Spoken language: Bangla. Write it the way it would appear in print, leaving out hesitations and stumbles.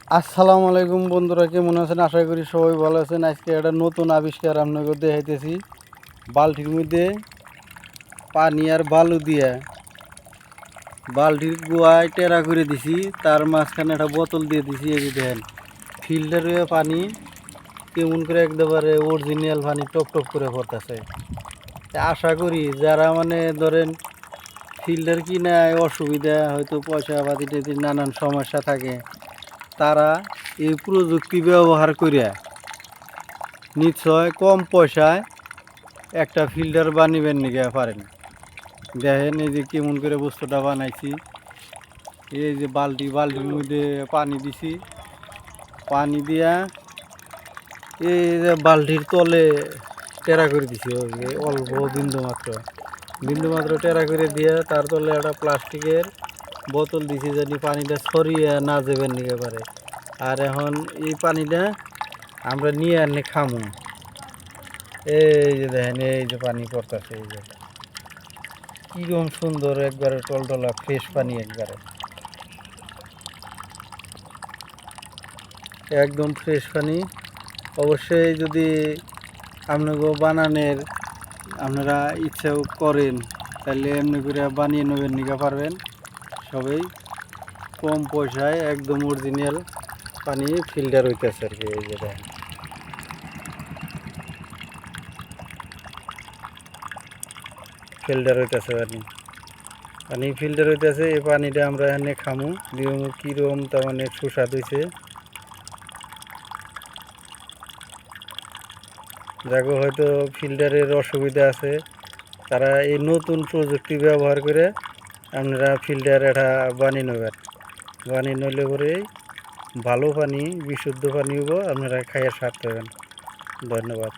আসসালামু আলাইকুম বন্ধুরা, কেমন আছেন? আশা করি সবাই ভালো আছেন। আজকে একটা নতুন আবিষ্কার আপনাকে দেখাইতেছি। বালতির মধ্যে পানি আর বালু দিয়ে বালতির গোয়ায় টেরা করে দিছি, তার মাঝখানে একটা বোতল দিয়ে দিছি। এই যে দেখেন, ফিল্টারে পানি কেমন করে একেবারে অরিজিনাল পানি টপ টপ করে পড়তেছে। আশা করি যারা ধরেন ফিল্টার কিনায় অসুবিধা, হয়তো পয়সা পাতিতে নানান সমস্যা থাকে, তারা এই প্রযুক্তি ব্যবহার করিয়া নিশ্চয় কম পয়সায় একটা ফিল্টার বানিবেন নিতে পারেন। দেখেন এই যে কেমন করে বস্তুটা বানাইছি। এই যে বালতির মধ্যে পানি দিছি, পানি দিয়া এই যে বালতির তলে টেরা করে দিছি। ওই যে অল্প বিন্দু মাত্র টেরা করে দিয়ে তার তলে একটা প্লাস্টিকের বোতল দিছি, জানি পানিটা ছড়িয়ে না যাবেন নিতে পারে। আর এখন এই পানিটা আমরা নিয়ে আনে খামু। এই যে দেখেন, এই যে পানি পড়তেছে, এই যে কিরকম সুন্দর, একবারে টলটলা ফ্রেশ পানি, একদম ফ্রেশ পানি। অবশ্যই যদি আপনাকে বানানোর আপনারা ইচ্ছাও করেন, তাহলে এমনি করে বানিয়ে নেবেন নিতে পারবেন সবাই। কম পয়সায় একদম অরিজিনাল পানি ফিল্টার হইতেছে আর কি। এই যে দেখেন, ফিল্টার হইতেছে পানি ফিল্টার হইতেছে। এই পানিটা আমরা এখানে খামু, দিমু কীরকম তার সুস্বাদ হয়েছে। যাকে হয়তো ফিল্টারের অসুবিধা আছে, তারা এই নতুন প্রযুক্তি ব্যবহার করে আপনারা ফিল্টার এটা বানিয়ে নেবেন। বানিয়ে নিলে পরে ভালো পানি, বিশুদ্ধ পানি হবো, আপনারা খাইয়ে স্বাদ পাবেন। ধন্যবাদ।